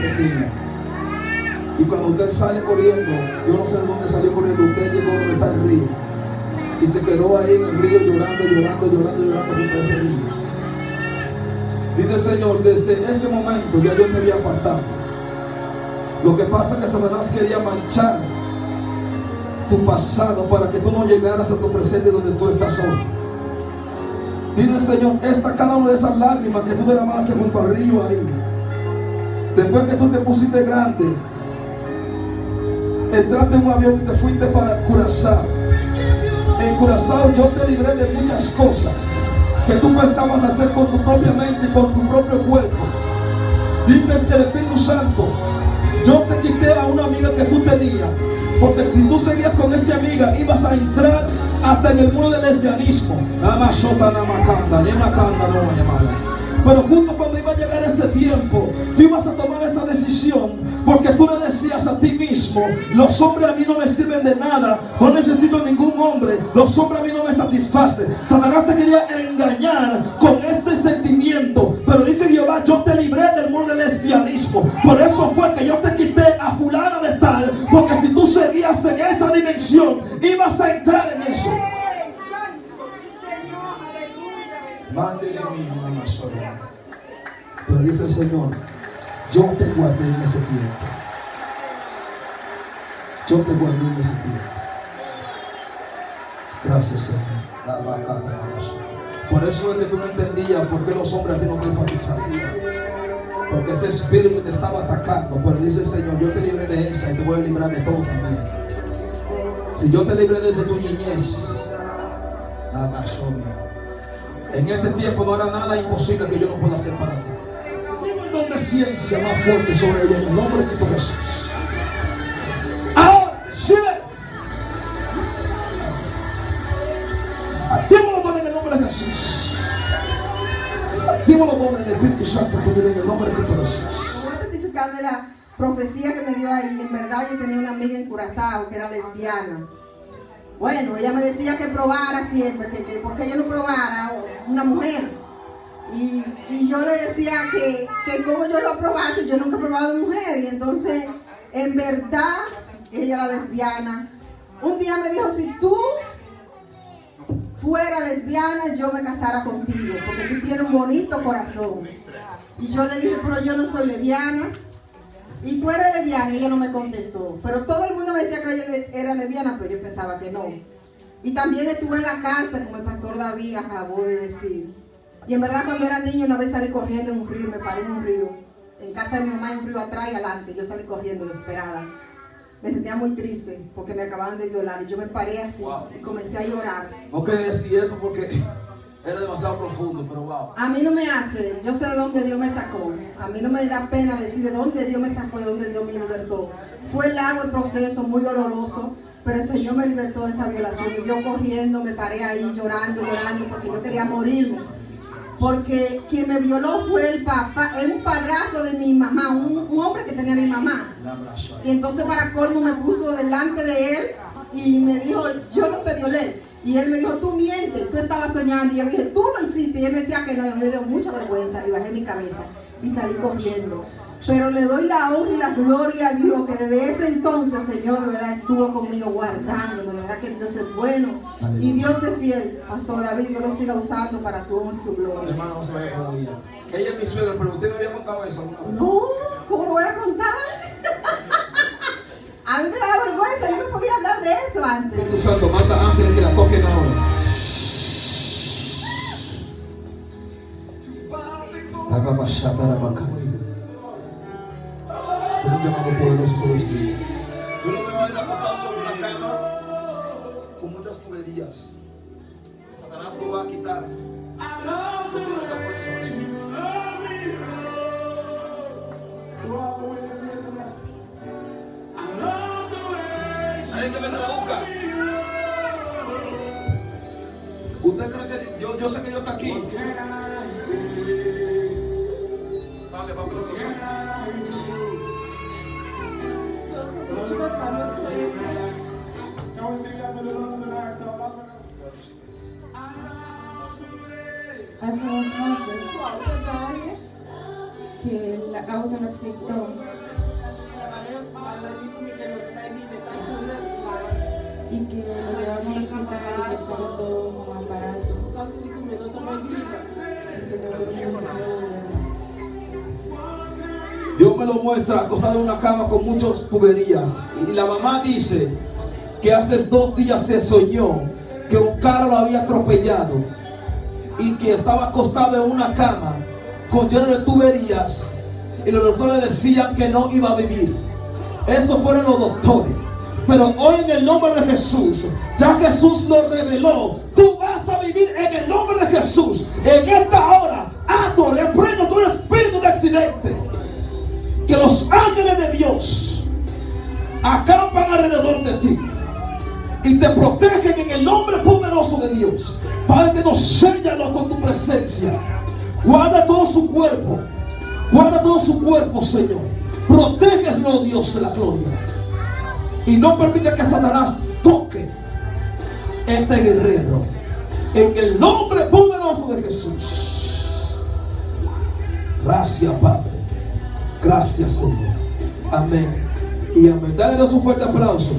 pequeña. Y cuando usted sale corriendo, yo no sé de dónde salió corriendo, usted llegó donde está el río. Y se quedó ahí en el río llorando junto a ese río. Dice el Señor, desde ese momento ya yo te había apartado. Lo que pasa es que Satanás quería manchar tu pasado para que tú no llegaras a tu presente donde tú estás hoy. Dice el Señor, cada una de esas lágrimas que tú derramaste junto al río ahí, después que tú te pusiste grande, entraste en un avión y te fuiste para Curazao. En Curazao yo te libré de muchas cosas que tú pensabas hacer con tu propia mente y con tu propio cuerpo. Dice el Espíritu Santo, yo te quité a una amiga que tú tenías, porque si tú seguías con esa amiga ibas a entrar hasta en el muro del lesbianismo. Pero justo cuando iba a llegar ese tiempo, tú ibas a tomar esa decisión, porque tú le decías a ti mismo, los hombres a mí no me sirven de nada, no necesito ningún hombre, los hombres a mí no me satisfacen. Satanás te quería engañar con ese sentimiento, pero dice Jehová, yo te libré del muro del lesbianismo. Por eso fue que yo te quité a fulana de tal, porque si tú seguías en esa dimensión, ibas a entrar en eso. Pero dice el Señor, yo te guardé en ese tiempo. Yo te guardé en ese tiempo. Gracias, Señor. Por eso es que tú no entendías por qué los hombres a ti no te satisfacían, porque ese espíritu te estaba atacando. Pero dice el Señor, yo te libré de esa y te voy a librar de todo también. Si yo te libré desde tu niñez, en este tiempo no era nada imposible que yo no pueda hacer para ti. Tengo el don de ciencia más fuerte sobre ella en el nombre de Cristo Jesús. Ahora, recibe. Activo los dones en el nombre de Jesús. Activo los dones del Espíritu Santo en tu vida en el nombre de Cristo Jesús. Voy a testificar de la profecía que me dio ahí. En verdad yo tenía una amiga en Curazao que era lesbiana. Bueno, ella me decía que probara siempre, que porque yo no probara una mujer. Y yo le decía que como yo iba a probar si yo nunca he probado mujer. Y entonces, en verdad, ella era lesbiana. Un día me dijo, si tú fueras lesbiana, yo me casara contigo, porque tú tienes un bonito corazón. Y yo le dije, pero yo no soy lesbiana. Y tú eres lesbiana, y ella no me contestó. Pero todo el mundo me decía que ella era lesbiana, pero yo pensaba que no. Y también estuve en la cárcel, como el pastor David acabó de decir. Y en verdad cuando era niño una vez salí corriendo en un río, me paré en un río. En casa de mi mamá hay un río atrás y adelante. Yo salí corriendo desesperada. Me sentía muy triste porque me acababan de violar. Y yo me paré así y comencé a llorar. No quería decir eso porque era demasiado profundo, pero wow. A mí no me hace, yo sé de dónde Dios me sacó. A mí no me da pena decir de dónde Dios me sacó, de dónde Dios me libertó. Fue largo el proceso, muy doloroso, pero el Señor me libertó de esa violación. Y yo corriendo, me paré ahí llorando, porque yo quería morirme. Porque quien me violó fue el papá, es un padrastro de mi mamá, un hombre que tenía mi mamá. Y entonces para colmo me puso delante de él y me dijo, yo no te violé. Y él me dijo, tú mientes, tú estabas soñando. Y yo le dije, tú lo hiciste. Y él me decía que no. Y me dio mucha vergüenza. Y bajé mi cabeza y salí corriendo. Pero le doy la honra y la gloria a Dios, que desde ese entonces, Señor, de verdad estuvo conmigo guardándome. De verdad que Dios es bueno. Aleluya. Y Dios es fiel. Pastor David, Dios lo siga usando para su honra y su gloria. Hermano, no se vaya todavía. Ella es mi suegra, pero usted me había contado eso alguna vez. No, ¿cómo voy a contar? A mí me da vergüenza, yo no podía hablar de eso antes. Espíritu Santo, manda ángeles que la toquen ahora. La papa chata, la vaca. Un llamado poderoso sobre su vida. Yo no me voy a ir acostado sobre una cama con muchas tuberías. Satanás te va a quitar. No tienes esa fuerza sobre su vida. Nadie que me traduzca. ¿Usted cree que yo sé que Dios está aquí? Vale, vamos a los tocar. Hace unas noches que el auto no aceptó y que lo llevamos al hospital y que estaba todo como aparato. Dios me lo muestra acostado en una cama con muchas tuberías. Y la mamá dice que hace 2 días se soñó que un carro lo había atropellado y que estaba acostado en una cama con lleno de tuberías, y los doctores decían que no iba a vivir. Esos fueron los doctores. Pero hoy, en el nombre de Jesús, ya Jesús lo reveló, tú vas a vivir en el nombre de Jesús. En esta hora ato, reprendo todo espíritu de accidente. Que los ángeles de Dios acampan alrededor de ti y te protegen en el nombre poderoso de Dios. Padre, que nos séllalo con tu presencia. Guarda todo su cuerpo. Guarda todo su cuerpo, Señor. Protégelo, Dios de la gloria. Y no permite que Satanás toque este guerrero. En el nombre poderoso de Jesús. Gracias, Padre. Gracias, Señor. Amén y amén. Dale Dios un fuerte aplauso.